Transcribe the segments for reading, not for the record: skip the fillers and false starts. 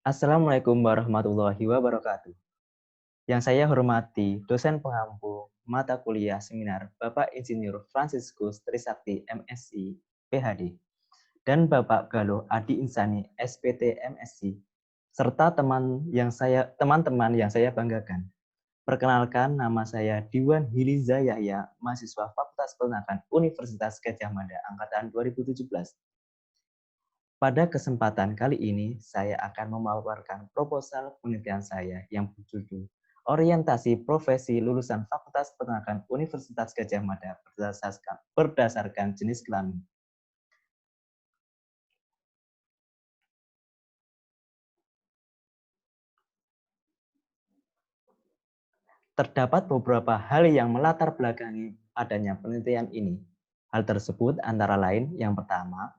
Assalamualaikum warahmatullahi wabarakatuh. Yang saya hormati dosen pengampu mata kuliah seminar Bapak Insinyur Fransiskus Trisakti MSI PhD dan Bapak Galuh Adi Insani SPT MSc serta teman-teman yang saya banggakan. Perkenalkan, nama saya Diwan Hiliza Yahya, mahasiswa Fakultas Peternakan Universitas Gadjah Mada angkatan 2017. Pada kesempatan kali ini, saya akan memaparkan proposal penelitian saya yang berjudul Orientasi Profesi Lulusan Fakultas Peternakan Universitas Gadjah Mada berdasarkan jenis kelamin. Terdapat beberapa hal yang melatar belakangi adanya penelitian ini. Hal tersebut antara lain yang pertama,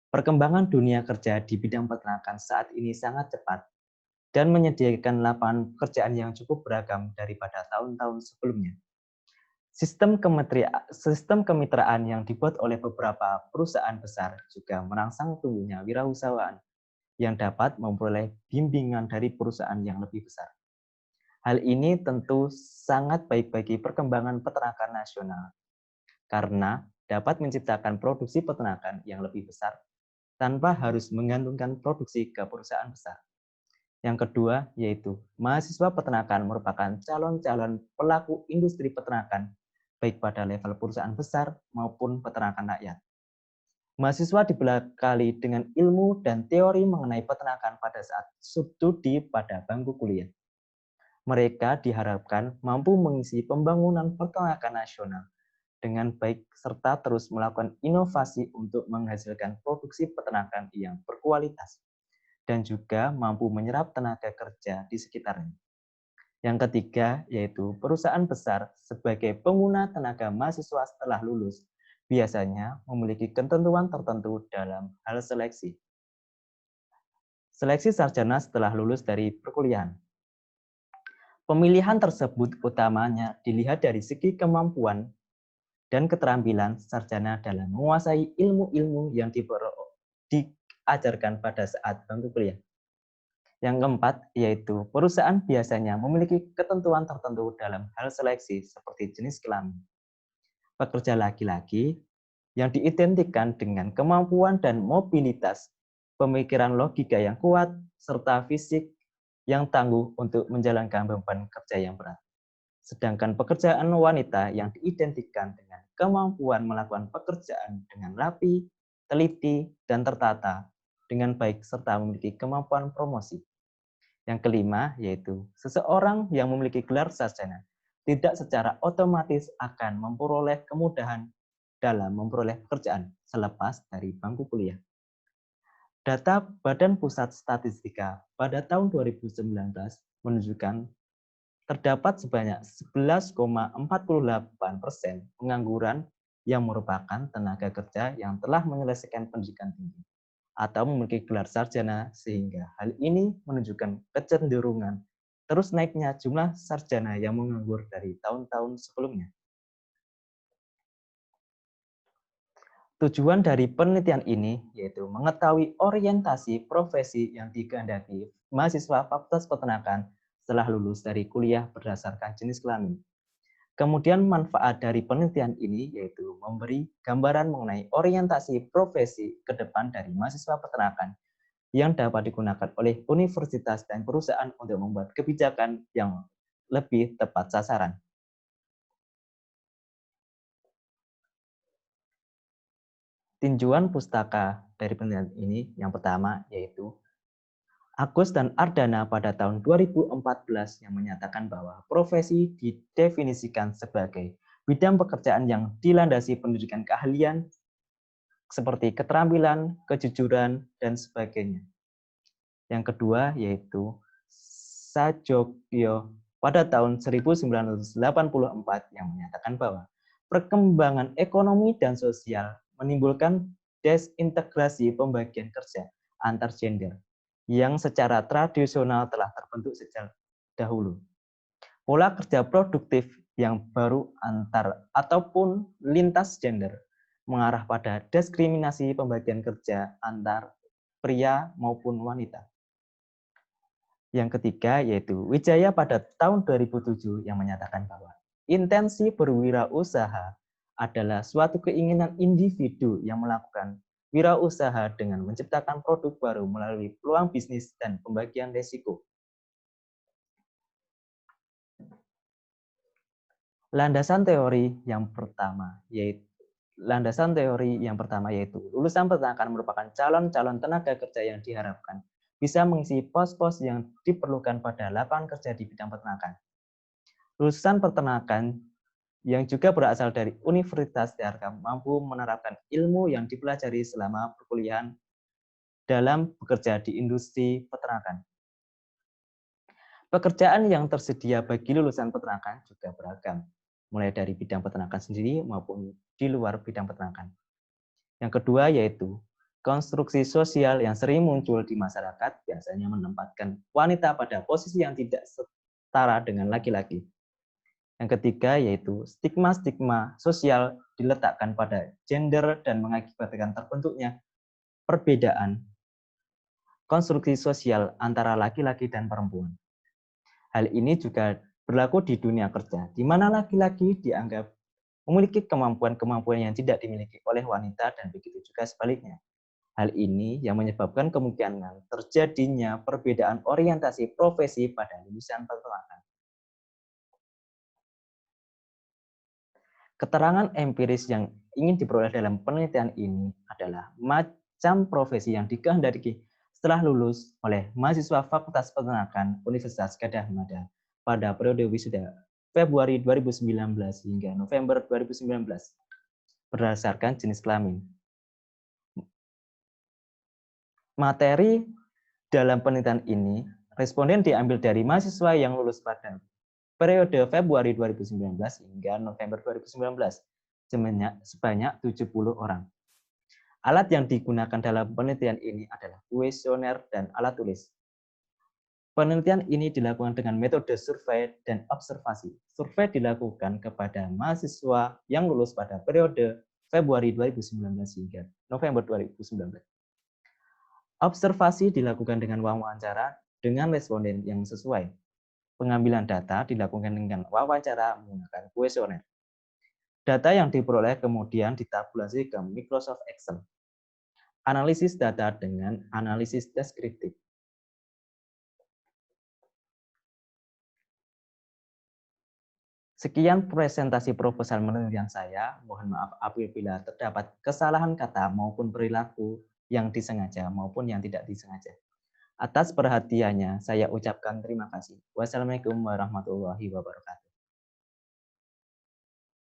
perkembangan dunia kerja di bidang peternakan saat ini sangat cepat dan menyediakan lapangan pekerjaan yang cukup beragam daripada tahun-tahun sebelumnya. Sistem kemitraan yang dibuat oleh beberapa perusahaan besar juga merangsang tumbuhnya wirausahaan yang dapat memperoleh bimbingan dari perusahaan yang lebih besar. Hal ini tentu sangat baik bagi perkembangan peternakan nasional karena dapat menciptakan produksi peternakan yang lebih besar tanpa harus menggantungkan produksi ke perusahaan besar. Yang kedua, yaitu mahasiswa peternakan merupakan calon-calon pelaku industri peternakan, baik pada level perusahaan besar maupun peternakan rakyat. Mahasiswa dibekali dengan ilmu dan teori mengenai peternakan pada saat studi pada bangku kuliah. Mereka diharapkan mampu mengisi pembangunan peternakan nasional dengan baik serta terus melakukan inovasi untuk menghasilkan produksi peternakan yang berkualitas dan juga mampu menyerap tenaga kerja di sekitarnya. Yang ketiga, yaitu perusahaan besar sebagai pengguna tenaga mahasiswa setelah lulus biasanya memiliki ketentuan tertentu dalam hal seleksi. Seleksi sarjana setelah lulus dari perkuliahan. Pemilihan tersebut utamanya dilihat dari segi kemampuan dan keterampilan sarjana dalam menguasai ilmu-ilmu yang diajarkan pada saat bangku kuliah. Yang keempat, yaitu perusahaan biasanya memiliki ketentuan tertentu dalam hal seleksi seperti jenis kelamin. Pekerja laki-laki yang diidentikan dengan kemampuan dan mobilitas, pemikiran logika yang kuat, serta fisik yang tangguh untuk menjalankan beban kerja yang berat. Sedangkan pekerjaan wanita yang diidentikan dengan kemampuan melakukan pekerjaan dengan rapi, teliti, dan tertata dengan baik serta memiliki kemampuan promosi. Yang kelima, yaitu seseorang yang memiliki gelar sarjana tidak secara otomatis akan memperoleh kemudahan dalam memperoleh pekerjaan selepas dari bangku kuliah. Data Badan Pusat Statistika pada tahun 2019 menunjukkan terdapat sebanyak 11,48% pengangguran yang merupakan tenaga kerja yang telah menyelesaikan pendidikan tinggi atau memiliki gelar sarjana, sehingga hal ini menunjukkan kecenderungan terus naiknya jumlah sarjana yang menganggur dari tahun-tahun sebelumnya. Tujuan dari penelitian ini yaitu mengetahui orientasi profesi yang dikehendaki mahasiswa Fakultas Peternakan setelah lulus dari kuliah berdasarkan jenis kelamin. Kemudian manfaat dari penelitian ini yaitu memberi gambaran mengenai orientasi profesi ke depan dari mahasiswa peternakan yang dapat digunakan oleh universitas dan perusahaan untuk membuat kebijakan yang lebih tepat sasaran. Tinjauan pustaka dari penelitian ini yang pertama yaitu Agus dan Ardana pada tahun 2014 yang menyatakan bahwa profesi didefinisikan sebagai bidang pekerjaan yang dilandasi pendidikan keahlian seperti keterampilan, kejujuran, dan sebagainya. Yang kedua yaitu Sajogyo pada tahun 1984 yang menyatakan bahwa perkembangan ekonomi dan sosial menimbulkan desintegrasi pembagian kerja antar gender yang secara tradisional telah terbentuk sejak dahulu. Pola kerja produktif yang baru antar ataupun lintas gender mengarah pada diskriminasi pembagian kerja antar pria maupun wanita. Yang ketiga yaitu Wijaya pada tahun 2007 yang menyatakan bahwa intensi berwirausaha adalah suatu keinginan individu yang melakukan wirausaha dengan menciptakan produk baru melalui peluang bisnis dan pembagian risiko. Landasan teori yang pertama yaitu lulusan peternakan merupakan calon-calon tenaga kerja yang diharapkan bisa mengisi pos-pos yang diperlukan pada lapangan kerja di bidang peternakan. Lulusan peternakan yang juga berasal dari Universitas Trisakti mampu menerapkan ilmu yang dipelajari selama perkuliahan dalam bekerja di industri peternakan. Pekerjaan yang tersedia bagi lulusan peternakan juga beragam, mulai dari bidang peternakan sendiri maupun di luar bidang peternakan. Yang kedua yaitu konstruksi sosial yang sering muncul di masyarakat biasanya menempatkan wanita pada posisi yang tidak setara dengan laki-laki. Yang ketiga yaitu stigma-stigma sosial diletakkan pada gender dan mengakibatkan terbentuknya perbedaan konstruksi sosial antara laki-laki dan perempuan. Hal ini juga berlaku di dunia kerja, di mana laki-laki dianggap memiliki kemampuan-kemampuan yang tidak dimiliki oleh wanita dan begitu juga sebaliknya. Hal ini yang menyebabkan kemungkinan terjadinya perbedaan orientasi profesi pada lulusan peternakan. Keterangan empiris yang ingin diperoleh dalam penelitian ini adalah macam profesi yang dikehendaki setelah lulus oleh mahasiswa Fakultas Peternakan Universitas Gadjah Mada pada periode wisuda Februari 2019 hingga November 2019 berdasarkan jenis kelamin. Materi dalam penelitian ini, responden diambil dari mahasiswa yang lulus pada periode Februari 2019 hingga November 2019 sebanyak 70 orang. Alat yang digunakan dalam penelitian ini adalah kuesioner dan alat tulis. Penelitian ini dilakukan dengan metode survei dan observasi. Survei dilakukan kepada mahasiswa yang lulus pada periode Februari 2019 hingga November 2019. Observasi dilakukan dengan wawancara dengan responden yang sesuai. Pengambilan data dilakukan dengan wawancara menggunakan kuesioner. Data yang diperoleh kemudian ditabulasi ke Microsoft Excel. Analisis data dengan analisis deskriptif. Sekian presentasi proposal penelitian saya. Mohon maaf apabila terdapat kesalahan kata maupun perilaku yang disengaja maupun yang tidak disengaja. Atas perhatiannya, saya ucapkan terima kasih. Wassalamualaikum warahmatullahi wabarakatuh.